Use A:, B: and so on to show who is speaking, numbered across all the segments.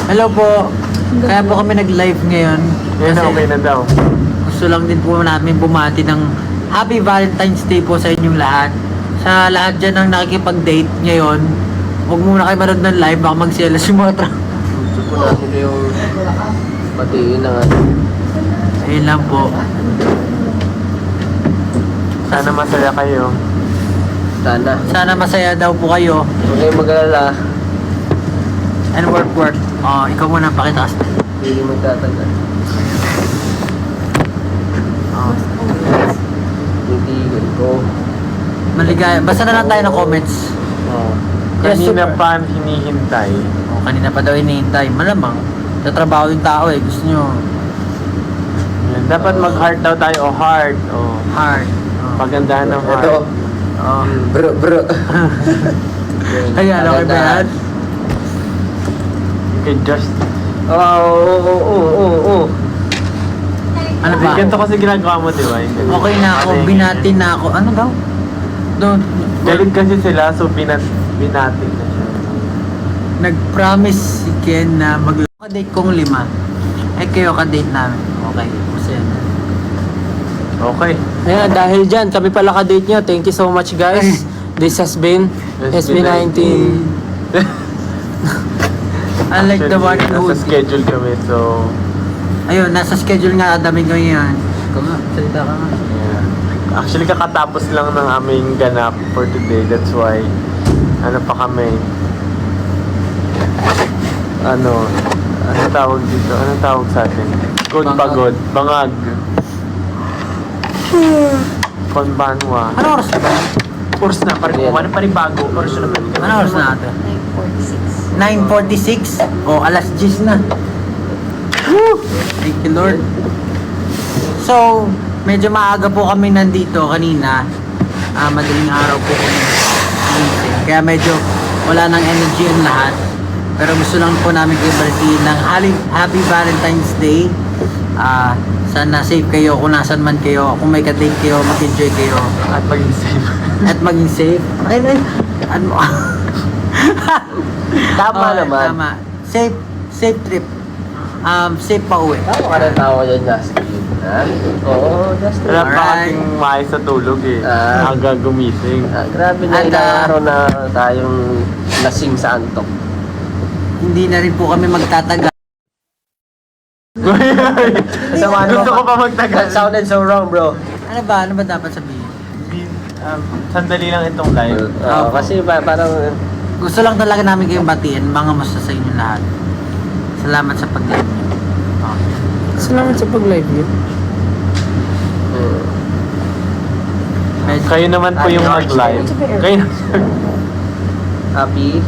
A: Hello po. Kaya po kami nag-live ngayon.
B: Yan, okay na daw.
A: Gusto lang din po namin bumati ng Happy Valentine's Day po sa inyong lahat. Sa lahat dyan ng nakikipag-date ngayon, huwag muna kayo manood ng live, baka magselos yung mga
C: Gusto po natin yung batiin ng ano.
A: Ayun lang po.
B: Sana masaya kayo.
C: Sana.
A: Sana masaya daw po kayo.
C: Huwag kayong mag-alala.
A: And work. Oh, ikaw muna pakita kasi.
C: Hindi magtatagal.
A: Oh.
C: Titigan ko.
A: Maligaya. Basta na lang tayo ng comments.
C: Oo.
A: Yes,
B: Kanina
A: super.
B: pa hinihintay.
A: Oh, kanina pa daw hinihintay. Malamang. Tatrabaho yung tao eh. Gusto nyo
B: Yan. Dapat mag-heart daw tayo o heart. O
A: hard. Oh.
B: pagandahan ng heart.
C: Ito.
A: Oh.
C: Bro.
A: Ayan, okay ba yan?
B: Okay, just...
C: Oo.
A: Ano ba?
B: Ganito kasi ginagawa mo, di ba?
A: Okay na ako. Binatin na ako. Ano daw? Don't.
B: Galit kasi sila, so binatin na siya.
A: Nag-promise si Ken na mag-date kong 5. Eh kayo ka-date namin. Okay. Masaya na.
B: Okay.
D: Ayan, dahil dyan, kami pala ka-date nyo. Thank you so much, guys. This has been SB19.
A: Unlike the one
B: Actually,
A: who...
B: nasa schedule kami, so...
A: Ayun, nasa schedule nga. Dami ko yan. Ikaw nga. Salita ka nga.
B: Yeah. Actually, kakatapos lang ng aming ganap for today. That's why, ano pa kami? Ano tawag dito? Ano tawag sa atin? Good
A: Bangag.
B: pagod. Bangag. Konbanwa.
A: Ano oras na ba?
B: Course na, ano panibago? Course na ba?
A: Ano oras na natin? 9:46. Oh, alas 10 na. Woo! Thank you, Lord. So, medyo maaga po kami nandito kanina. Madaling araw po kami nagising. Kaya medyo wala nang energy ang lahat. Pero gusto lang po namin kayo balitiin ng Happy Valentine's Day. Sana safe kayo kung nasan man kayo. Kung may ka-date kayo, mag-enjoy kayo.
B: At maging safe.
A: At maging safe. Ay, ano?
C: Tama
A: Okay,
C: naman.
A: Tama. Safe trip. Safe pa uwi.
C: Tama ka ng tawa dyan, Justin. Ha? Oo, Justin.
B: Wala pa
A: Alright.
B: kasing maayos sa tulog eh.
C: Ah.
B: Aga gumising.
C: Grabe na
A: At,
C: ilang araw na tayong lasing sa antok.
A: Hindi na rin po kami magtatagal.
B: Gusto ko pa magtagal.
C: That sounded so wrong, bro.
A: Ano ba? Ano ba dapat sabihin?
B: Sandali lang itong live.
C: Kasi parang...
A: Gusto lang talaga namin kayong batiin. Mga musta sa inyo lahat. Salamat sa pag-live niyo.
D: Salamat sa pag-live yun.
A: Medyo-
B: Kayo naman po yung mag-live. Kayo
C: Happy.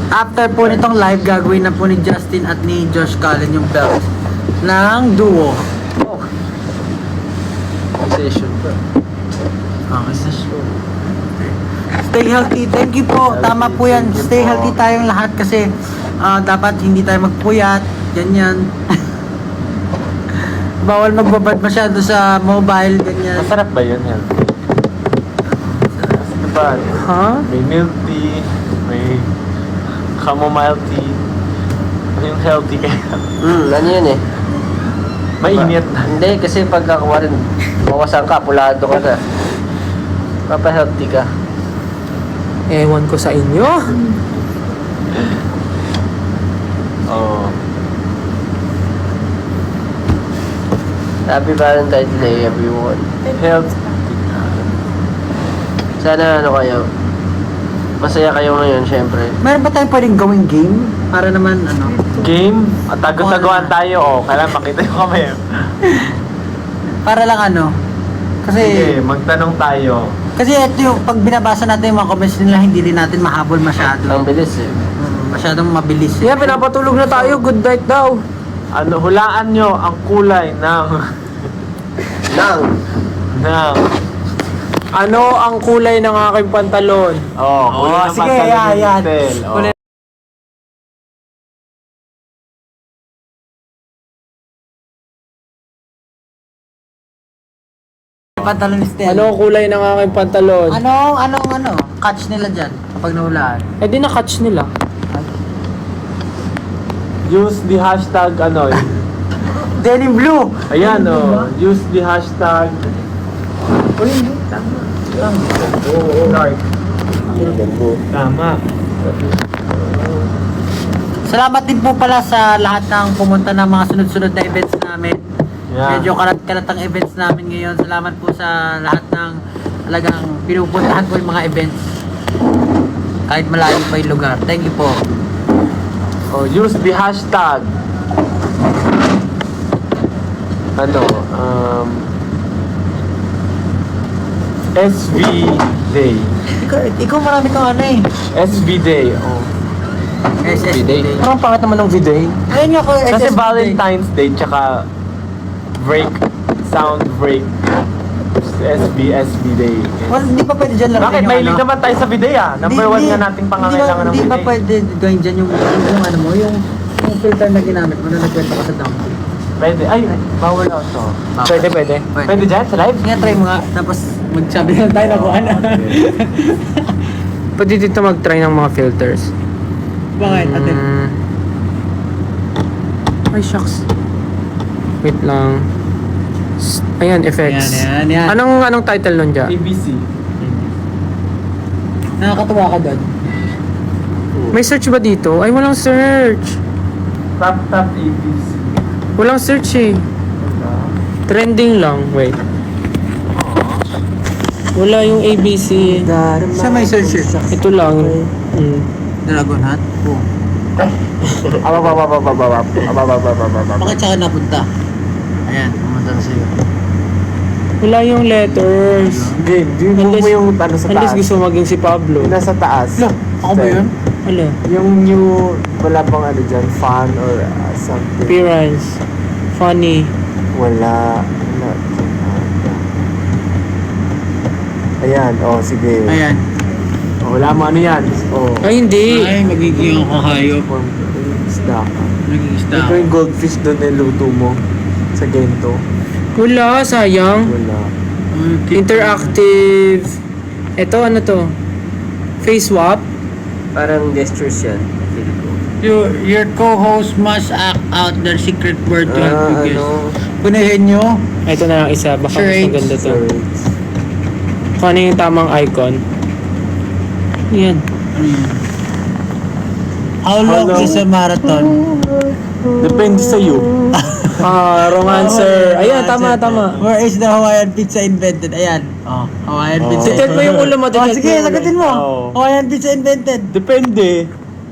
A: After po nitong live, gagawin na po ni Justin at ni Josh Cullen yung belt ng duo.
C: Session pa.
A: Okay, sa show. Stay healthy. Thank you po. Tama po yan. Stay healthy tayong lahat kasi dapat hindi tayo magpuyat. Ganyan. Bawal magbabad masyado sa mobile. Ganyan.
B: Masarap ba yun? Healthy? Diba?
D: Ha?
B: May milk tea, may chamomile tea. Yung healthy kaya.
C: Ano yun eh?
B: Mainit.
C: Hindi, kasi pagkakawa rin, mawasan ka, pulado ka na. Papa-healthy ka.
D: Ewan ko sa inyo.
B: Oo.
C: Happy Valentine's Day, everyone.
B: Health.
C: Sana ano kayo, masaya kayo ngayon, syempre.
A: Meron ba tayong pwedeng gawing game? Para naman, ano?
B: Game? At tago-taguan tayo. Oh, kailangan makita yung kamay.
A: Para lang ano? Kasi,
B: Sige, magtanong tayo.
A: kasi ito yung, pag binabasa natin yung mga comments nila, hindi rin natin mahabol masyado.
C: Ang bilis eh.
A: Masyadong mabilis.
D: Yeah, pinapatulog na tayo. Good night daw.
B: Ano, hulaan nyo ang kulay ng... ng...
D: Ano ang kulay ng aking pantalon?
B: kulay ng
A: sige,
B: pantalon ni
A: yan.
B: Mitel. Oh.
A: Kulay- Pantalon ni Stel.
D: Ano ang kulay ng aking pantalon?
A: Anong catch nila dyan kapag nahulaan?
D: Eh di na-catch nila.
B: Use the hashtag ano eh.
A: Denim Blue!
B: Ayan oh. Use the hashtag. Tama.
A: Salamat din po pala sa lahat ng pumunta ng mga sunod-sunod na events namin.
B: Yeah.
A: Medyo kalat-kalat ang events namin ngayon. Salamat po sa lahat ng talagang pinupuntahan po yung mga events. Kahit malayo pa yung lugar. Thank you po.
B: Oh, use the hashtag. Ano? SB Day.
A: Ikaw marami kang ano eh.
B: SB Day. Oh.
A: SSB Day.
C: Parang pangat naman ng video eh.
A: Ayun nga ko,
B: Kasi
A: SSB Day.
B: Valentine's Day tsaka break, sound break. SB Day.
A: Well, hindi pa pwede dyan lang.
B: Bakit? Mahilig naman tayo sa bidet ah. Number 1 nga nating pangangailangan ng
A: Hindi pa
B: bidet.
A: pwede gawin dyan yung ano mo, yung filter na ginamit mo na nagkwento ka sa download.
B: Pwede. Ay, bawal ito.
C: Pwede.
B: Pwede dyan sa live?
A: Nga, try mo nga. Tapos magsabi na tayo na kung ano.
D: Pwede dito mag-try ng mga filters.
A: Bakit, ate?
D: Ay, shucks. Wait lang. Ayan, effects.
A: Yan.
D: Anong title nun dyan?
B: ABC.
A: Nakakatuwa ka doon.
D: May search ba dito? Ay, walang search.
B: Tap ABC.
D: Walang search eh. Trending lang. Wait. Wala yung ABC.
A: Sa may search eh.
D: Ito lang.
A: Dragon Hat? Oo. Bakit siya ka napunta? Ayan, pumunta na sa'yo.
D: Wala yung letters.
B: Game. Yung mo yung ano sa
D: Unless
B: taas.
D: gusto maging si Pablo.
B: Yung nasa taas.
A: Ako ba yun?
D: Wala.
B: Yung new, wala bang ano dyan, fan or something.
D: Appearance. Funny.
B: Wala. Ayan, oh sige.
A: Ayan.
B: Oh, wala mo ano yan. Oh.
D: Ay, hindi.
A: Ay, magiging ako hayop.
B: Isda.
A: Magiging isda
B: Ito
A: ako.
B: yung goldfish doon na luto mo sa gento.
D: Wala, sayang.
B: Wala.
D: Interactive. Ito, ano to? Face swap?
C: Parang gestures yan.
A: Your co-host must act out their secret word to help you guess.
B: Ano?
A: Punahin nyo.
D: Ito na lang isa. Baka mas
A: Charades.
D: maganda to.
B: Sorry.
D: Kung ano yung tamang icon. Yan.
A: Ano yun? How long is a marathon?
B: Depende sa iyo.
D: Wrong answer. Ayan, tama.
A: Where is the Hawaiian pizza invented? Ayan. Oh, Hawaiian pizza.
D: Titit mo yung ulo mo.
A: Oh,
D: titit
A: sige,
D: mo yung ulo.
A: sagutin mo.
B: Oh.
A: Hawaiian pizza invented.
B: Depende.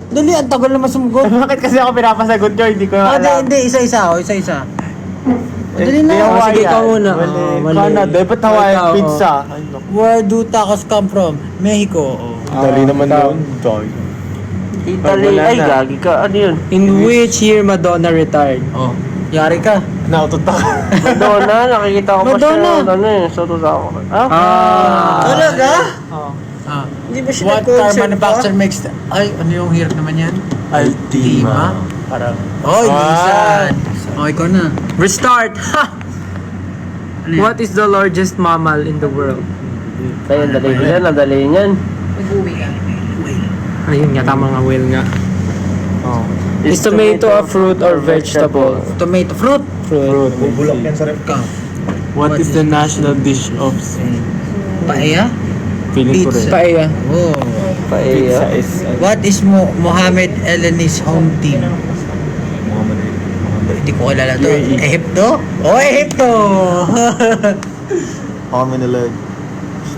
A: Dali, ang tagal naman sumugot.
B: Bakit kasi ako pinapasagot nyo? Hindi ko alam.
A: Hindi, isa-isa. O, isa-isa. Dali na.
B: Hindi,
D: Oh, sige,
B: Hawaiian.
D: ikaw muna.
B: Mali.
D: Oh, mali.
B: Canada. Ba't Hawaiian
D: Ikaw,
B: pizza? Ay, naku.
A: Where do tacos come from? Mexico. Oh.
B: Dali naman doon.
C: Italy,
B: Wala
C: ay
B: na.
C: gagi ka. Ano yun?
D: In which year Madonna retired?
A: Oh. Yari ka.
B: Nautot ako.
C: Madonna, nakikita ko pa siya.
A: Madonna.
C: Ano eh, sa 2000.
A: Talaga?
B: Oh.
A: Ah.
C: Hindi ba siya
A: What car manufacturer makes... Ay, ano yung hirap naman yan? Altima. Parang... Oh, Nissan. Oh, ikaw na.
D: Restart! Ha!
A: Ano yan?
D: What is the largest mammal in the world?
C: Tayo, dali yan, nadali yan.
D: Ayun nga, tama nga, whale nga.
B: Oh.
D: Is tomato a fruit or vegetable?
A: Tomato fruit.
D: Fruit.
A: Bulok yan sa rep ka.
B: What is the national dish of Spain?
A: Paella?
B: Feeling ko
A: Pizza.
B: rin.
D: Paella.
A: Oh.
B: Pizza
C: Paella.
B: is...
A: What is Mohamed Eleni's home team? Hindi ko kilala to.
B: UAE.
A: Egypto? Oh, Egypto!
E: How many legs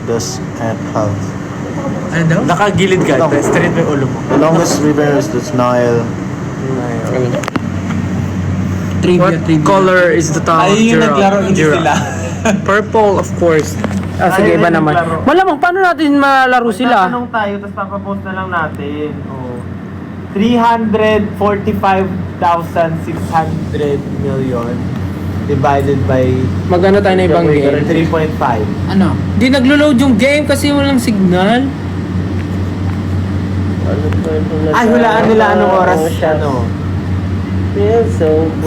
E: does ant have?
A: Ano daw?
B: Nakagilid ka. Straight mo yung ulo mo.
E: The longest river is the Nile.
A: Trivia,
D: What color is the tongue of
B: Ay, yung naglaro hindi
D: giraffe?
B: sila.
D: Purple, of course. Sige,
B: Ay,
D: iba
B: yung
D: naman.
B: naglaro.
D: Malamang, paano natin malaro sila?
B: Tatanong tayo, tapos papapost na lang natin. Oh. 345,600 million divided by
D: Magano tayo na ibang game?
B: 3.5.
A: Ano?
D: Di naglo-load yung game kasi walang signal.
B: Ay, hulaan nila anong oras, ano,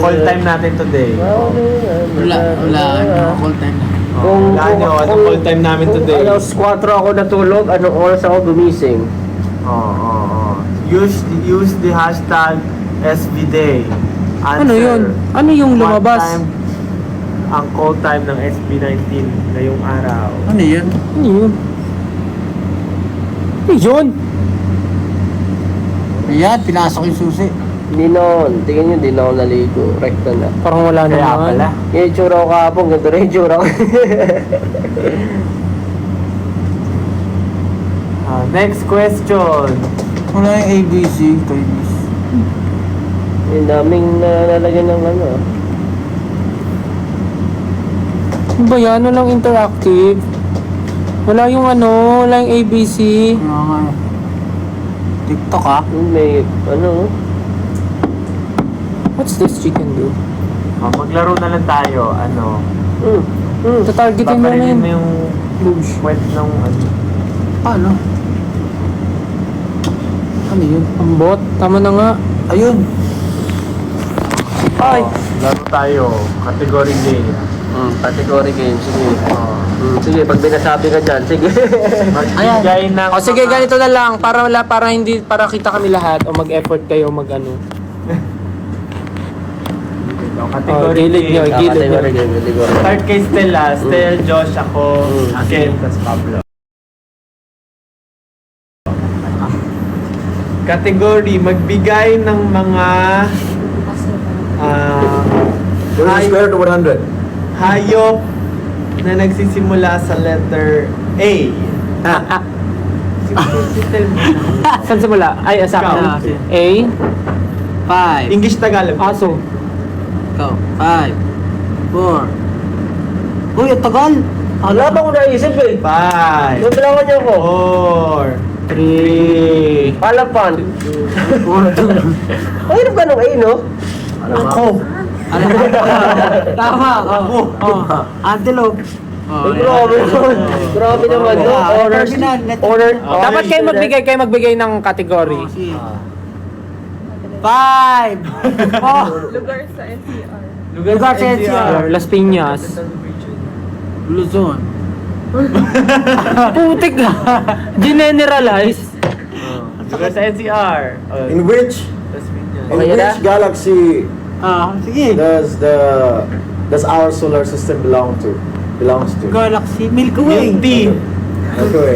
B: call time natin today.
A: Wala, ano, call time na.
B: Hulaan nyo, anong call time namin today.
C: Alas 4 ako natulog, anong oras ako gumising?
B: Use the hashtag SB Day. Answer.
D: Ano yun? Ano yung
B: What
D: lumabas?
B: time ang call time ng SB19 ngayong araw?
A: Ano yan?
D: Ano yun? Ano yun?
A: Ayan, pinasok yung susi.
C: Hindi noon. Tingnan nyo, hindi na ako naligo. Rekta na.
D: Parang wala
B: Kaya
D: naman.
B: pala.
C: Yung itsura ko kahapon, ganito rin yung itsura ko.
B: Next question.
A: Wala yung ABC. ABC.
C: Yung daming nalalagyan ng ano.
D: Ano ba yan? Walang interactive. Wala yung ano, wala yung ABC.
A: Ano nga. TikTok ah.
C: May ano.
D: What's this chicken do?
B: Maglaro na lang tayo. Ano?
D: Tatargetin mo na
B: Paparilin mo
D: yun.
B: yung puwet ng ano.
A: Paano? Ano yun?
D: Ang bot. Tama na nga.
A: Ayun.
D: Ay!
B: Laro tayo. Category game.
C: Category game. Sige. Sige, pag binasabi ka dyan, sige.
B: Magbigay ng...
D: O sige, ganito na lang. Para hindi, para kita kami lahat. O mag-effort kayo, mag-ano.
B: Category
D: gilid nyo,
B: game.
D: gilid nyo.
C: Category game. Category game.
B: Start kay Stella. Stel, Josh, ako, Ken, tas Pablo. Category, magbigay ng mga
E: Square to 100.
B: hayop na nagsisimula sa letter A. Si Stel muna.
D: Saan simula? Ay, sa
B: Ikaw.
D: akin. A.
A: 5.
B: English Tagalog.
D: Aso.
A: Ikaw. 5. 4. Uy, ang tagal.
C: Wala pa akong naisip eh.
B: 5,
C: Tutulangan niyo ako.
B: 4, 3,
C: Palapan. Mahirap ka nung A, no?
A: Ako. Alam mo. Tama. Ako. Antelope.
C: Ay, grabe naman. Grabe naman, no? Honors. Honor.
D: Dapat kayo magbigay ng category.
A: 5. Oh.
F: Lugar sa NCR.
A: Lugar sa NCR.
D: Las Piñas.
A: Luzon.
D: Putik na. Generalize.
B: lugar sa NCR.
E: In which
C: Okay na?
E: galaxy
A: Sige.
E: does our solar system belongs to?
A: Galaxy. Milky Way.
B: Milk tea.
E: Okay.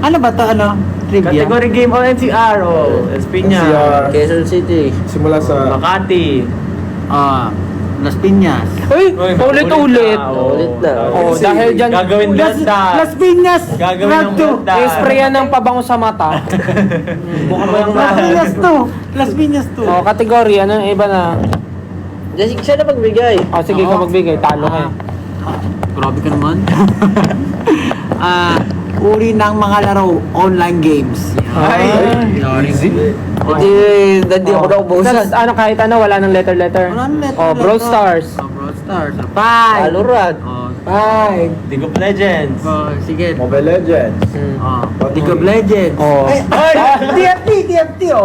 A: Ano ba to? Ano? Trivia?
B: Category game o NCR o Espinya.
E: NCR.
C: Quezon City.
E: Simula sa
B: Makati.
A: Las Piñas.
D: Uy, paulit-ulit.
C: Ulit na.
D: Oh, dahil dyan,
B: Gagawin blanda.
A: Las Piñas.
B: Gagawin ng blanda.
D: i-sprayan ng pabango sa mata.
B: Mukha mo yung
A: Las Piñas to. Las Piñas to.
D: Oh, category, ano yung iba na?
C: Jessica, siya na magbigay.
D: Oh, sige ka magbigay, talo ka.
A: Grabe ka naman. Uri ng mga laro, online games.
B: Ay, easy.
C: Hindi ako naubusan.
D: Ano, kahit ano, wala ng letter.
A: Wala nang letter,
D: Oh, Brawl
A: letter.
D: Stars.
A: Brawl Stars. 5.
C: Valorant.
A: 5.
B: League of Legends.
A: Sige.
E: Mobile Legends.
A: League of Legends.
D: Oh.
A: TFT.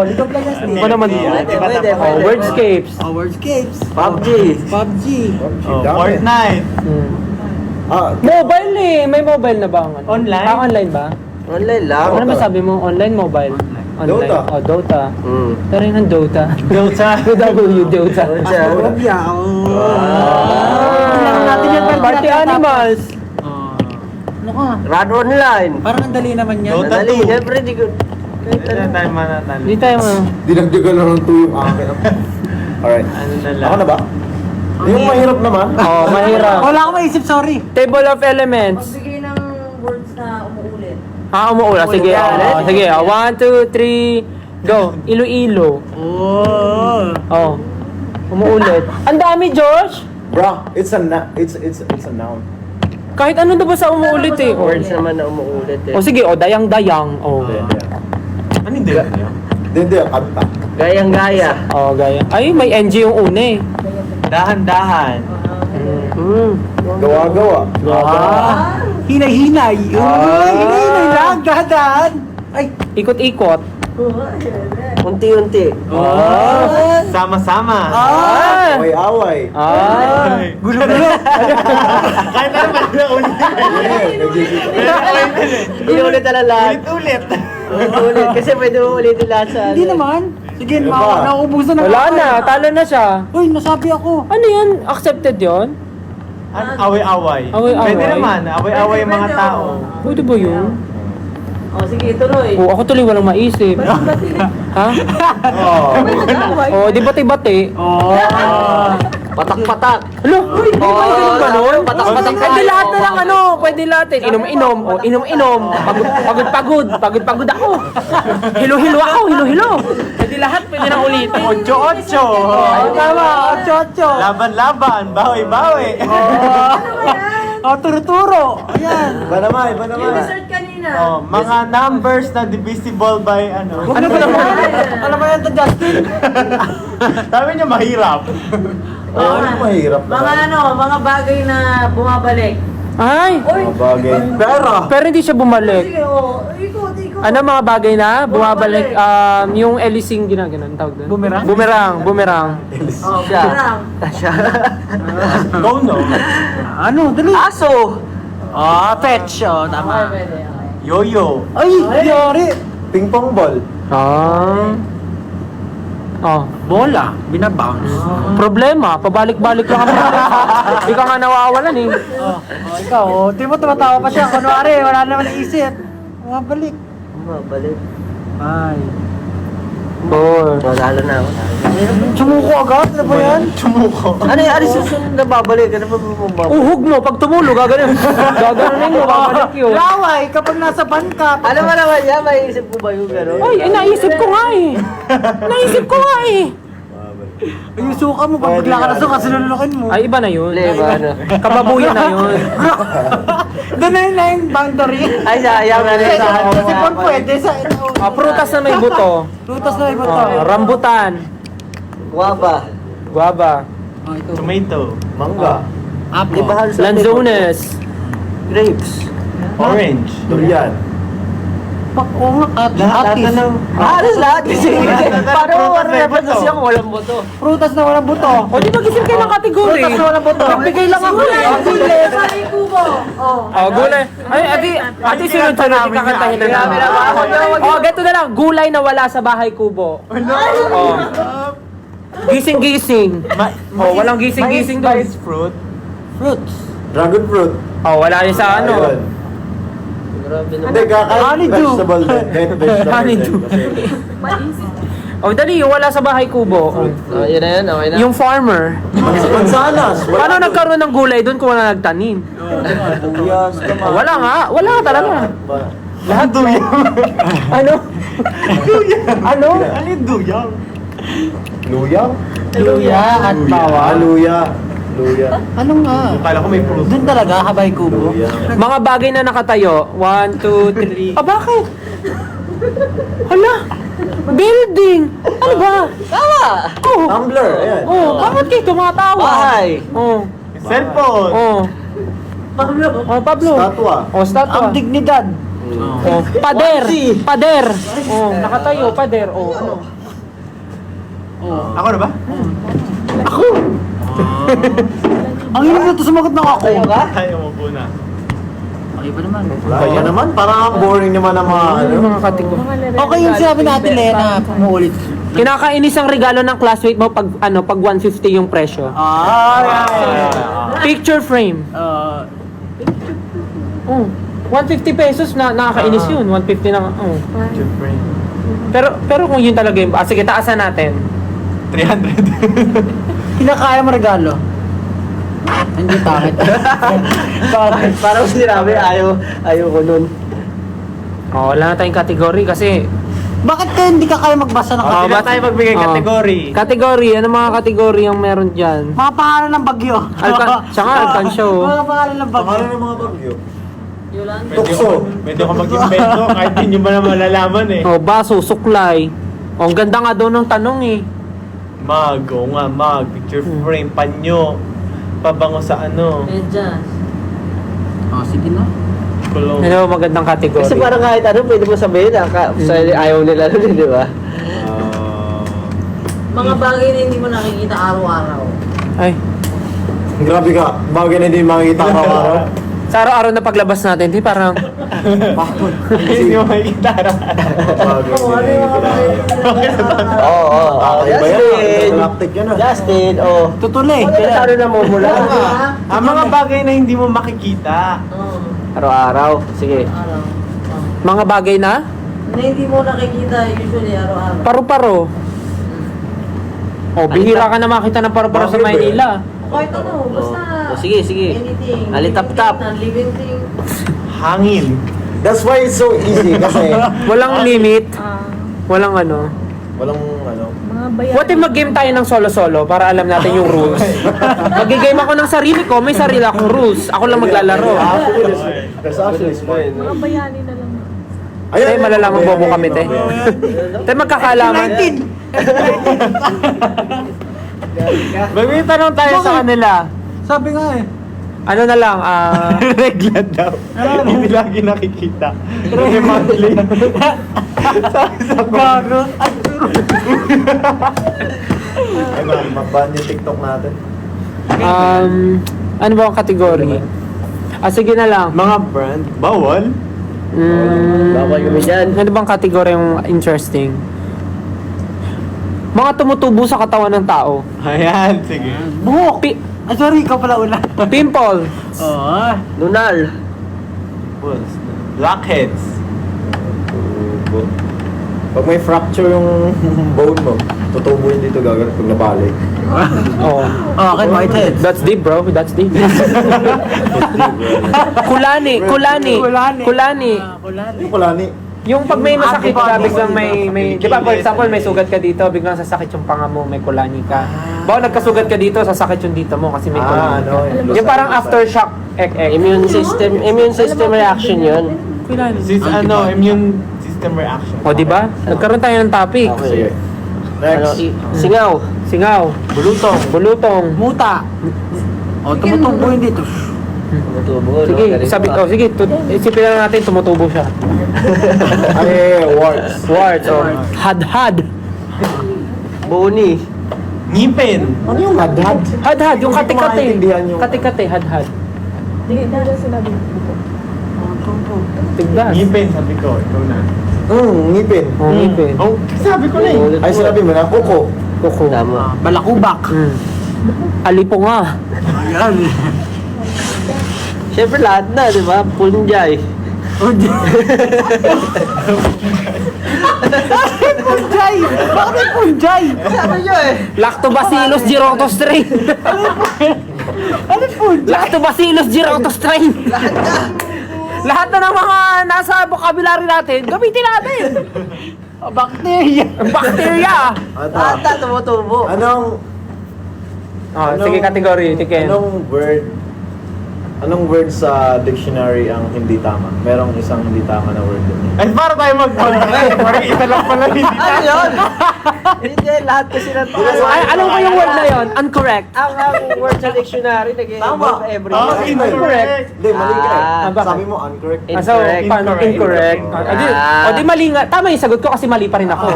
A: League of Legends.
D: Ano ba naman?
C: Pwede.
D: Oh, Wordscapes.
A: Wordscapes.
C: PUBG.
A: PUBG.
B: Oh, Fortnite.
D: Mobile eh. May mobile na ba? Ang ano?
B: Online?
D: Online ba?
C: Online lang.
D: Ano ba sabi mo? Online, mobile? Online.
E: Dota.
D: Oh, Dota.
C: Mm.
D: Pero yun ang Dota.
B: Dota.
D: W, Dota.
A: Robia. Kailangan natin yan.
D: Party Animals.
A: Ano ka?
C: Run online.
A: Parang ang dali naman yan.
B: Dota.
C: Madali. Siyempre, di ko...
B: Hindi na tayo manatalo.
D: Hindi tayo
E: Dinagdagan lang ng 2 yung akin. Alright.
B: Ano na lang.
E: Ako na ba? Yung mahirap naman.
D: Oh, mahirap.
A: Wala akong maisip, sorry.
D: Table of Elements.
F: Magbigay ng words na umuulit.
D: Umuula. Sige. Oh, sige. 1, 2, 3, go. Iloilo. Oh. Umuulit. Ang dami, Josh.
E: Bro, it's a noun.
D: Kahit ano daw ba sa umuulit eh. Oh.
C: Words naman na umuulit eh.
D: Oh, sige. Oh, dayang-dayang. Oh.
B: Ano hindi?
E: Hindi, kanta.
C: Gayang-gaya.
D: Oh, gaya. Ay, may NG yung una eh.
B: Dahan-dahan.
E: Gawa-gawa.
A: Hinay-hinay. Hinay-hinay lang. Dahan. Ay.
D: Ikot-ikot.
C: Unti-unti.
B: Sama-sama.
E: Away-away.
A: Gulo-gulo.
B: Kahit ano ba na ulit.
C: Inuulit na lang lahat.
B: Ulit-ulit.
C: Ulit. Kasi pwede mo ulitin lahat sa...
A: Hindi naman. Sige, nauubusan na.
D: Wala na, talo na siya.
A: Uy, nasabi ako.
D: Ano yun? Accepted yun?
B: Away-away.
D: Away-away?
B: Pwede naman, away-away yung mga
F: Pwede,
B: tao.
D: Pwede ba yun?
F: O, sige, tuloy.
D: Oo, ako tuloy walang maisip. Ha? Oo, di bati-bati.
C: Patak-patak.
D: Ano? Di ba yung ganun?
C: Patak-patak
D: Pwede lahat na lang ano, pwede lahat. Inom-inom, o inom-inom. Pagod-pagod ako. Hilo-hilo ako, hilo-hilo. Pwede lahat, pwede nang ulitin.
B: 8-8.
A: Tama, 8-8.
B: Laban-laban, bawi-bawi.
A: Turo-turo. Ayan.
E: Iba naman.
F: Yung dessert kanina.
B: Mga numbers na divisible by ano.
A: Ano ba naman? Ano ba yan to, Justin?
B: Sabi niya mahirap.
E: Ano mahirap
F: Mga bagay na bumabalik.
D: Ay,
E: Mga bagay.
D: pero hindi siya bumalik.
F: Sige, o. Ikot.
D: Ano mga bagay na bumabalik? Yung Elising ginaganon tawag doon.
A: Bumerang?
D: Bumerang.
F: O, parang.
B: Go no.
A: Ano? Dali.
C: Aso!
A: Fetch. Tama.
B: Yo-yo.
A: Ay, yari.
E: Ping pong ball.
A: Bola. Binabounce.
D: Problema, pabalik-balik lang kami. Hindi ka nga nawawalan eh.
A: Ikaw, di mo tumatawa pa siya. Kunwari, wala naman naisip. Balik.
C: Mabalik.
A: Ay.
C: Natalo na ako.
A: Sumuko agad? Ano ba yan?
C: Ano yung susunod na babalik? Ano ba bumabalik?
D: Uhog mo, pag tumulo, gaganon. Gaganon mo, babalik yun.
A: Laway, kapag nasa ban ka.
C: Ano ba naman yan? May isip ko ba yung gano'n?
D: Ay, naisip ko nga eh. Naisip ko nga eh.
A: Yung suka mo, pag bigla ka na suka, sinulukin mo.
D: Ay, iba na yun.
C: Hindi ba ano?
D: Kababuyan na yun.
A: Doon na yun na yung boundary.
C: Ay, sayang na rin sa ako.
A: Kasi pag pwede sa
D: Prutas na may buto.
A: Lutas na iba to.
D: Rambutan.
C: Guwaba.
D: Guava.
B: Tomato.
E: Mangga.
C: Di ba halos
D: Lanzones.
C: grapes?
B: Orange.
E: Durian.
A: Oo nga, atis.
C: Halos lahat kasi. Paano mo reference siya kung walang boto?
A: Prutas na walang buto.
D: O, di mag-isip kayo ng kategory.
A: Prutas na walang buto.
D: Nagbigay lang ako eh.
F: Sa kubo. O.
D: Oh, gulay. Ay, ati sunod-sunod, kakantahin na namin. Oh, ganito na lang. Gulay na wala sa bahay kubo. Oh. Gising-gising. Oh, walang gising-gising doon.
B: Mais fruit.
A: Fruits.
E: Dragon fruit.
D: Oh, wala rin sa ano.
E: Ayun. Hindi, kahit
A: Honeydew.
E: vegetable din. Kahit vegetable
D: Honeydew.
E: din.
D: Oh, dali, yung wala sa bahay kubo. Oh.
C: Yun na yun, okay na.
D: Yung farmer.
E: Mansanas.
D: Paano nagkaroon ng gulay doon kung wala nagtanim?
E: Tuyas.
D: Oh, wala nga. Wala talaga.
B: Lahat duyang.
D: Ano? Ano?
B: Ano yung duyang?
E: Luya?
A: Luya at bawal.
E: Luya. Luya.
A: Ano nga?
B: Kala ko may fruit.
A: Doon talaga, habay kubo.
E: Luya.
D: Mga bagay na nakatayo. 1, 2, 3. Ah, bakit? Hala? Building! Ano ba?
C: Tama!
D: Oh,
E: Tumbler. Ayan.
D: oh, bakit kayo tumatawa?
C: Bahay!
D: Oh,
B: Cellphone.
D: oh.
F: Pablo.
D: Oh, Pablo.
E: Statwa.
D: Oh, statwa.
A: Ang dignidad.
D: Oh, pader. Pader. Oh, nakatayo, pader. Oh, ano?
B: Ako na ba?
A: Ang hirap na ito sumagot ng ako.
B: Tayo mo muna.
A: Okay ba naman?
E: Kaya naman, parang ang boring naman ng mga ano.
D: Yung mga kategory.
A: Okay yung sinabi natin, Lena, pumuulit.
D: Kinakainis ang regalo ng classmate mo pag ano, pag 150 yung presyo. Picture frame. Oh, 150 pesos na nakakainis yun. 150 na. Oh. Pero kung yun talaga yung sige, taasan natin.
B: 300.
A: Kinakaya mo regalo. Hindi pangit. Pangit.
C: Parang sinabi, ayaw ko nun.
D: Oh, wala na tayong kategory kasi
A: Bakit kaya hindi ka kaya magbasa ng
B: Hindi na tayo magbigay kategory.
D: Kategory, ano mga kategory yung meron dyan?
A: mga pangalan ng bagyo?
D: Siya nga, alkansya, oh.
A: Mga pangalan ng bagyo.
E: Pangalan ng mga bagyo.
F: Yolanda.
E: Tukso.
B: Pwede ako mag-invento kahit hindi nyo ba na malalaman eh.
D: Oh, baso, suklay. Oh, ang ganda nga daw ng tanong eh.
B: Mag, oo nga, mag. Picture frame, panyo. Pabango sa ano.
F: Medyas.
A: Oh, sige na.
B: Kulong.
D: Ano magandang kategory?
C: Kasi parang kahit ano, pwede mo sabihin na ayaw nila nun, di ba?
F: Mga bagay na hindi mo nakikita araw-araw.
D: Ay,
E: Grabe ka. Bagay na hindi makikita ka araw.
D: sa araw-araw na paglabas natin, di parang
B: Hindi mo makikita araw-araw.
F: Oo, ano yung mga
C: Oo,
E: Okay ba yan?
C: Justin.
E: Galactic yan ah.
C: Justin, oh.
A: Tutuloy.
C: Ano na mo mula?
B: Ang mga bagay na hindi mo makikita.
C: Araw-araw. Sige.
F: Araw.
D: Mga bagay na?
F: Na hindi mo nakikita usually araw-araw.
D: Paru-paro. Oh, bihira ka na makita ng paru-paro sa
E: Bakit ba?
D: Maynila.
F: Kahit ano, basta
C: Sige, sige.
F: anything.
C: Alitap-tap.
F: Living thing.
B: Hangin.
E: That's why it's so easy kasi
D: Walang limit. Walang ano.
E: walang ano.
D: What if mag-game tayo ng solo-solo para alam natin yung rules? Mag-game ako ng sarili ko, may sarili akong rules. Ako lang maglalaro.
E: That's actually smart.
F: Mga bayani na lang.
D: Te, malalamang bobo kami, te. Te, magkakalaman.
B: May tanong tayo sa kanila.
A: Sabi nga eh.
D: Ano na lang,
B: Regla daw. Hindi lagi nakikita. Kasi monthly. Sabi sa gago.
E: Ay ma'am, mag-ban yung TikTok natin.
D: ano ba ang kategory? Sige na lang.
B: Mga brand. Bawal?
C: Bawal kami dyan.
D: Ano bang kategory yung interesting? Mga tumutubo sa katawan ng tao.
B: Ayan, sige.
A: Buhok. Sorry, ikaw pala una.
D: Pimple.
A: Oo.
C: Lunal.
B: Blackheads.
E: Pag may fracture yung bone mo, tutubo yun dito gagawin pag nabalik.
D: Oh.
A: Okay, whitehead.
D: That's deep, bro. That's deep. Kulani.
E: Yung kulani.
D: Yung pag may masakit ka, biglang may di ba, for example, may sugat ka dito, biglang sasakit yung panga mo, may kulani ka. Bawa nagkasugat ka dito, sasakit yung dito mo kasi may kulani ka. Yung parang aftershock
C: Immune system reaction yun.
B: Immune system reaction.
D: O, di ba? Nagkaroon tayo ng topic.
E: Sige.
C: Ano,
E: Next.
C: singaw.
D: Singaw. Bulutong.
A: Muta. O, tumutubo yun dito.
C: Tumutubo,
D: Sige, isipin na lang natin, tumutubo siya.
E: Ay, warts.
D: Warts, hadhad.
C: Boni.
B: Ngipin.
E: Ano yung hadhad?
D: Hadhad, yung
E: Hindi ko
D: kate-kate.
E: maintindihan yung-
D: Kate-kate, hadhad. Tigdas.
B: Ngipin, sabi ko. Ikaw na.
E: Ngipin.
D: Oh, ngipin.
B: Oh, sabi ko na eh.
E: Ay, sinabi mo na, kuko.
D: Kuko.
C: Tama.
A: Balakubak.
D: Alipunga.
A: Yan.
C: Siyempre lahat na, di ba? Punjay.
A: Punjay! Bakit punjay?
C: Sabi nyo eh.
D: Lactobacillus girotostrain. Ano Lactobacillus girotostrain. Lahat na ng mga nasa vocabulary natin, gamitin natin. Bacteria.
C: Lahat na tumutubo.
E: Anong
D: Sige, category. Tiken.
E: Anong word sa dictionary ang hindi tama? Merong isang hindi tama na word din.
B: Ay, para tayo mag-contact. Parang isa lang pala hindi
C: Ano yun? Hindi, lahat kasi ng
D: Ay, alam ko yung word na yon. Incorrect.
C: Ang word sa dictionary, nag-involve every
B: Oh,
C: word.
B: incorrect.
E: Hindi, mali ka eh.
D: bakit?
E: Sabi mo incorrect.
D: So, paano? Incorrect. O di mali nga. Tama yung sagot ko kasi mali pa rin ako.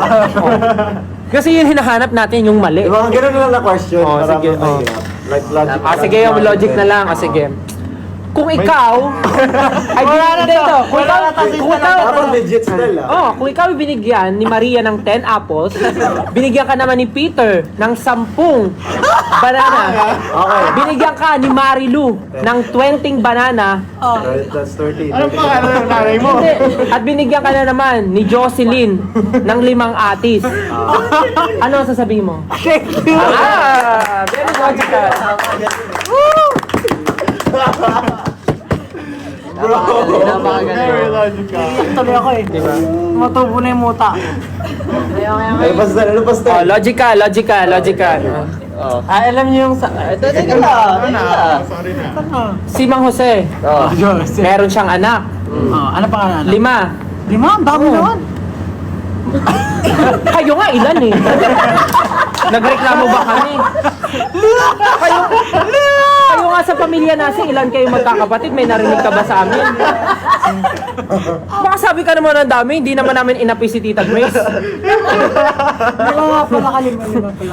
D: Kasi yung hinahanap natin yung mali.
E: Yung mga ganun na lang na question.
D: Oh,
E: para
D: sige,
E: mahirap. Like logic.
D: Sige, yung logic na lang. Sige. Kung ikaw ay binigyan ito, kung
E: Dapat legit style ah.
D: kung ikaw ay binigyan ni Maria ng 10 apples, binigyan ka naman ni Peter ng 10 banana.
E: Okay.
D: Binigyan ka ni Marilu ng 20 banana.
E: That's 30.
B: Ano pa ano ng nanay mo?
D: Hindi. At binigyan ka na naman ni Jocelyn ng 5 atis. Ano ang sasabihin mo? Thank you! Very logical.
B: Very logical.
A: Tuloy ako eh. Tumutubo na yung muta.
E: Ay, basta, ano basta?
D: Logical.
A: Alam niyo yung
C: Ito, teka lang.
B: Sorry na.
D: Si Mang Jose,
C: Oh.
D: meron siyang anak.
A: Ano pa nga?
D: 5.
A: 5? Ang dami naman.
D: Kayo nga, ilan eh? Nagreklamo ba kami? Kayo nga sa pamilya natin, ilan kayo magkakapatid? May narinig ka ba sa amin? Baka sabi ka naman ng dami, hindi naman namin inapi si Tita Grace.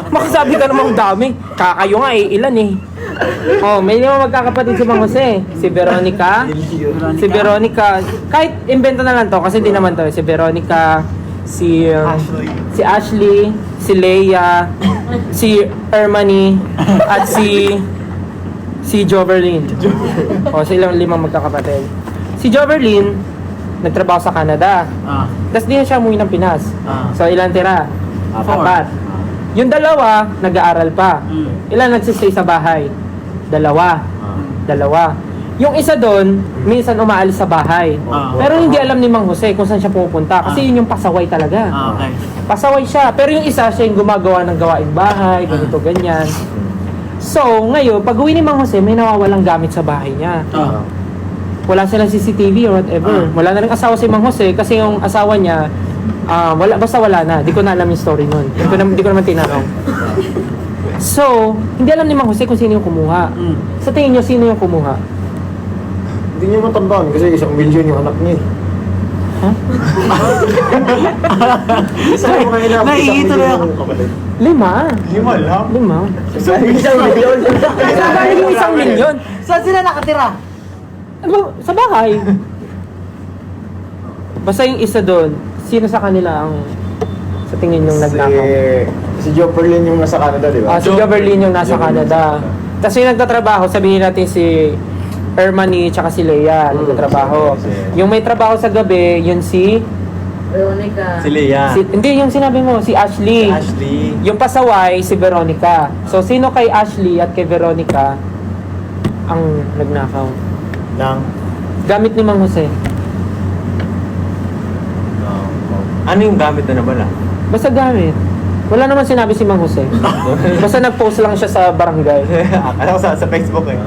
D: Baka sabi ka naman ng dami, kakayo nga eh, ilan eh. Oh, may lima magkakapatid si Mang Jose. Si Veronica, kahit invento na lang to, kasi di naman to. Si Veronica, si Ashley, si Leia, si Ermani, at si Joverlyn. O, silang limang magkakapatid. Si Joverlyn, nagtrabaho sa Canada. Tapos di na siya umuwi ng Pinas. So, ilan tira? 4. Yung dalawa, nag-aaral pa. Ilan nagsistay sa bahay? 2. Yung isa doon, minsan umaalis sa bahay. Pero hindi alam ni Mang Jose kung saan siya pupunta. Kasi yun yung pasaway talaga.
A: Okay.
D: Pasaway siya. Pero yung isa, siya yung gumagawa ng gawaing bahay, ganito, ganyan. So, ngayon, pag uwi ni Mang Jose, may nawawalang gamit sa bahay niya. Wala silang CCTV or whatever. Wala na rin asawa si Mang Jose kasi yung asawa niya, basta wala na. Di ko na alam yung story nun. Di ko naman tinanong. So, hindi alam ni Mang Jose kung sino yung kumuha. Sa tingin niyo, sino yung kumuha?
E: Hindi niyo matandaan kasi 1 milyon yung anak niya.
D: Huh?
E: Sabi ko ngayon na, 1
A: Naiito na
E: milyon
A: ako.
E: yung kapatid.
D: 5.
E: 5 lang?
D: 5.
E: 1 milyon?
D: Saan yung 1 milyon?
A: Saan sila nakatira?
D: Ano, sa bahay. Basta yung isa doon, sino sa kanila ang sa tingin yung nagnakaw?
E: Si Joe Perlin yung nasa Canada, di ba?
D: Si Joverlyn yung nasa Canada. Tapos yung nagtatrabaho, sabihin natin si Ermani tsaka si Leia nagtatrabaho. Yung may trabaho sa gabi, yun si...
F: Veronica.
B: Si Leia.
D: Hindi, yung sinabi mo, si Ashley.
B: Ashley.
D: Yung pasaway, si Veronica. So, sino kay Ashley at kay Veronica ang nagnakaw?
E: Nang?
D: Gamit ni Mang Jose.
B: Ano yung gamit na nabala?
D: Basta gamit. Wala naman sinabi si Mang Jose. Basta nag-post lang siya sa barangay.
B: Akala ko sa Facebook eh.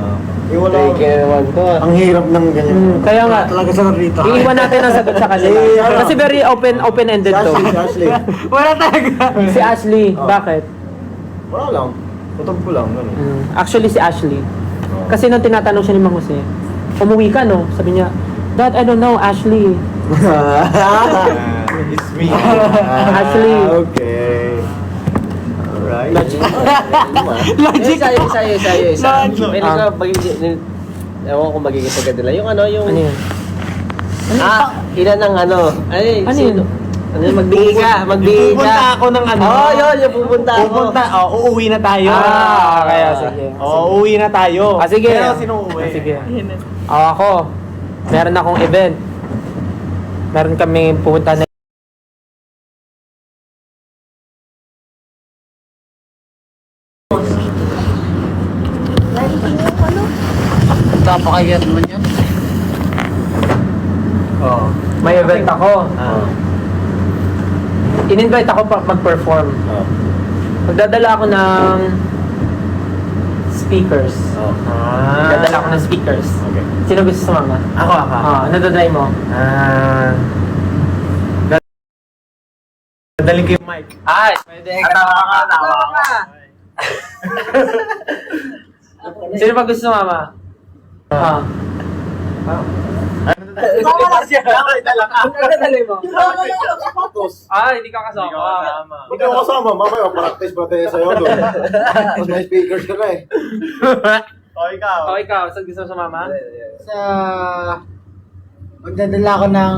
E: Wala.
C: Naman to.
E: Ang hirap ng ganyan.
D: Kaya nga,
A: Talaga sa rito.
D: iiwan natin ang sagot sa kanila. Kasi very open-ended to.
E: Si Ashley.
A: Wala talaga.
D: Si Ashley, bakit?
E: Wala lang. Putob ko lang. Ganun.
D: Actually, si Ashley. Kasi nung tinatanong siya ni Mang Jose, umuwi ka, no? Sabi niya, Dad, I don't know, Ashley.
B: It's me.
D: Ashley.
E: Okay. Alright.
A: Logic.
C: Isa. Pwede ka magiging... Ewan ko magiging pagkadala. Yung ano, yung...
D: Ano yun?
C: Ina ng ano. Ay,
D: Ano
C: sino?
D: yun?
C: Ano yun? Magbigay ka. Magbigay ka.
B: Pupunta ako ng ano.
C: Oo, yun. Yung pupunta ako.
B: Uuwi na tayo.
D: Kaya sige.
B: Uuwi na tayo.
D: Sige.
B: Pero sino uuwi?
D: Sige. Ako, meron akong event. Meron kami pupunta na
A: Napakayat naman yun.
B: Oo.
D: may event ako. In-invite ako mag-perform. Magdadala ako ng speakers. Magdadala ako ng speakers.
E: Okay.
D: Sino gusto sumama?
B: Ako.
D: Ano dadalay mo?
B: Dadaling ko yung mic.
D: Ay! Pwede.
B: Tawa ka.
D: Sino pa gusto sumama? Dadalay mo? Hindi ka kasama.
E: Hindi ako kasama. Mamaya, practice pa tayo sa'yo doon. Tapos may speakers ka na eh.
B: O, ikaw.
D: Ikaw, saan gusto mo sumama?
A: Sa... Magdadala ako ng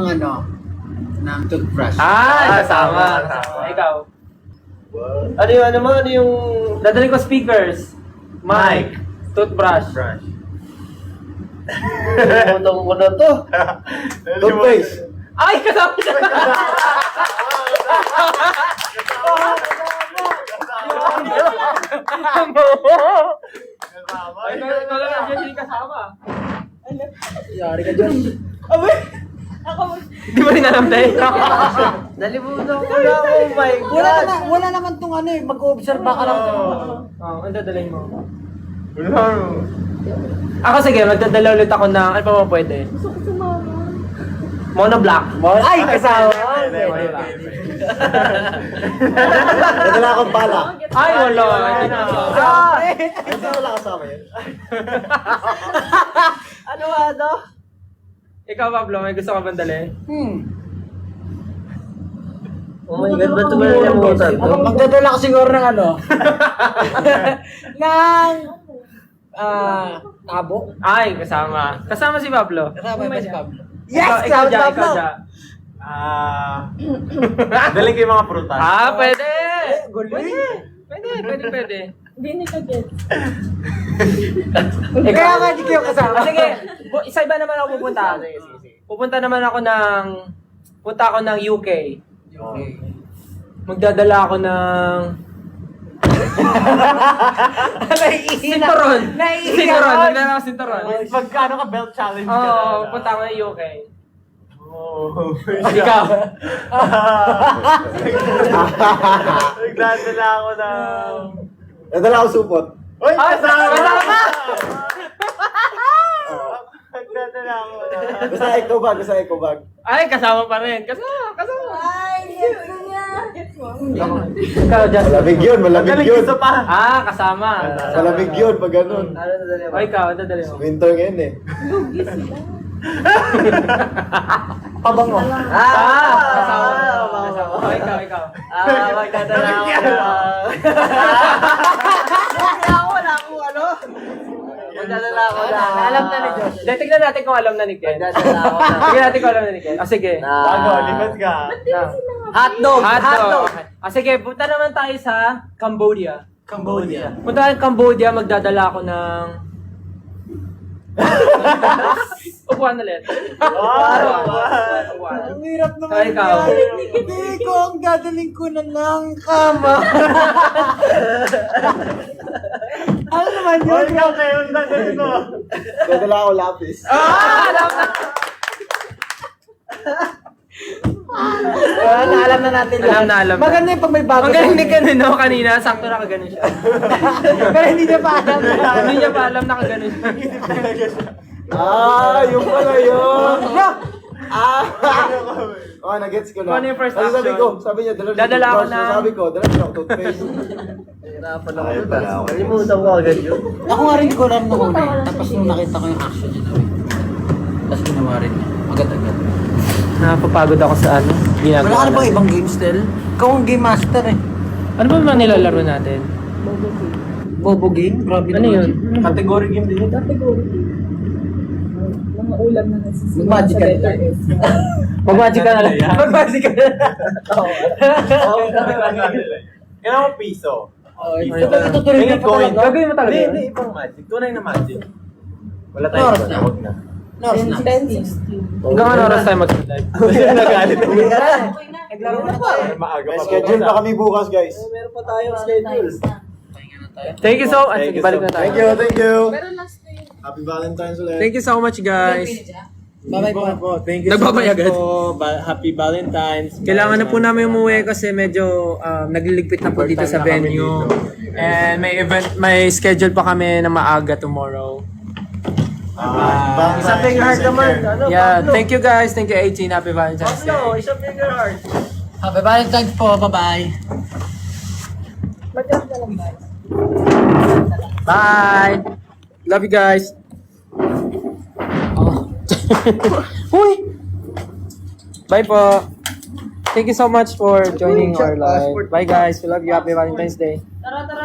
A: ng toothbrush.
D: Kasama. Ikaw.
C: Ano yung ano mo? Ano yung...
D: Dadalhin ko speakers, mic, toothbrush.
C: Putong ko na to.
E: Toothpaste.
D: Ay, kasama siya! Ito lang yan, hindi kasama.
A: Yari ka dyan.
D: Di mo rin alam tayo.
C: Nalimutan ko na. Oh my God.
A: Wala naman tong mag-observe ka lang.
D: Ang dadalhin mo. Ako sige, magdadala ulit ako ng, ano pa mo pwede?
F: Gusto ko sumama.
D: Monoblock.
C: Ay, kasama.
E: Nadala akong bala.
D: Ay, wala. Hindi na.
E: Kasi wala kasama yun.
C: Ano?
D: Ikaw, Pablo, may gusto ka bang dali?
C: Oh my God, ba't mo nalimutan to?
A: Magdadala ko siguro ng ano? ng... abo?
D: Ay, kasama. Kasama si Pablo.
A: Kasama ba si Pablo?
C: Yes!
D: Ikaw,
C: Ikaw,
D: ikaw, Ja.
B: Daling kayo mga prutas.
D: Pwede! Pwede.
F: Hindi ni ka get.
D: Kaya nga, di kayo kasama. Sige, isa-iba naman ako pupunta. Pupunta naman ako ng UK.
A: Okay.
D: Magdadala ako ng... Sinturon! Sinturon! Magdadala ako sinturon.
B: Pagkano ka belt challenge ka
D: Oo,
B: na?
D: punta ako ng UK.
B: Oh.
D: Ikaw.
B: Nagdadala ako ng...
E: Nadala akong supot.
B: Uy! Kasama!
D: Kasama!
B: Nagdadala ako ng...
E: Basta eco bag.
D: Ay, kasama pa rin. Kasama.
F: Ay, yes niya.
D: Ikaw, Justin.
E: Malamig yun.
B: Magaling isa pa!
D: Kasama.
E: Malamig yun pag ganun.
C: Ano nadali mo?
D: O, ikaw, dadali mo.
E: Winter ngayon eh.
A: Pabango.
D: Kasama. O, ikaw.
C: Magdadala ako ng... Wala akong ano. Magdadala ako ng...
D: Alam na ni Josh. Tignan natin kung alam na ni Ken.
C: Magdadala ako ng...
D: Tignan natin kung alam na ni Ken. Sige.
B: Bago, lipat ka.
C: Hotdog!
D: Hotdog. Sige, punta naman tayo sa Cambodia. Punta tayo Cambodia, magdadala ako ng... Upuan ulit. Upuan.
A: Ang hirap naman
D: Ay, ikaw.
A: Hindi ko ang gagaling ko na ng kama. Ano naman yun?
B: Uy, ikaw kayo ang dadalhin mo.
E: Nadala ako lapis.
D: Alam na.
A: Alam na natin
D: Alam.
A: Maganda yung pag may bago.
D: Magaling ni Ken, no? Kanina, sakto na kaganon siya.
A: Pero hindi niya pa alam.
D: Hindi niya pa alam na kaganon siya.
E: Yung pala yun. Nag-gets ko na.
D: Ano yung first
E: Kasi
D: action?
E: sabi niya,
D: Dadala ako ng-
E: Sabi ko, dala niya ako toothpaste.
C: Hirapan ako dun. Nalimutan ko agad yun.
A: Ako nga rin ko alam nung una. Tapos nung nakita ko yung action niya na tapos ginawa rin niya. Agad-agad.
D: Napapagod ako sa ano.
A: Wala ka na bang ibang game still? Ikaw ang game master eh.
D: Ano ba mga nilalaro natin?
A: Bobo game? Grabe
D: Ano yun?
B: Category game din.
F: Mga ulam na nasisimulan
A: Mag-magic ka na.
D: Mag-magic ka na lang. Mag-magic ka na lang.
B: Kailangan mo piso.
A: Ito tuloy
B: May
A: na
B: coin.
D: Gagawin mo talaga
B: Hindi,
D: yun?
B: ibang magic. Tunay na magic. Wala tayong
A: Oras
B: iba na,
A: na.
B: wag na.
A: Nors na.
F: 10:16.
D: Hanggang ano oras tayo mag-live?
B: Nagalit na yun.
A: Naglaro na tayo.
B: Maaga
E: May
B: pa.
E: schedule pa kami bukas, guys.
C: Meron pa tayong schedule.
D: Thank you so much. Sige, balik na tayo.
E: Thank you.
F: Pero last na yun.
E: Happy Valentine's ulit.
D: Thank you so much, guys.
A: Bye-bye po.
E: Thank you
D: Nagbabay agad.
E: Happy Valentine's.
D: Kailangan na po namin umuwi kasi medyo nagliligpit na po dito sa venue. And may schedule pa kami na maaga tomorrow.
C: Isang finger heart naman. Ano,
D: Yeah,
C: Pablo?
D: thank you guys. Thank you 18. Happy Valentine's Day.
C: Pablo, isang finger heart.
A: Happy Valentine's po. Bye-bye.
F: Mag-drop na lang guys.
D: Bye. Love you guys. Huy. Bye po. Thank you so much for joining our live. Bye guys. We love you. Happy Valentine's Day.
F: Tara, tara.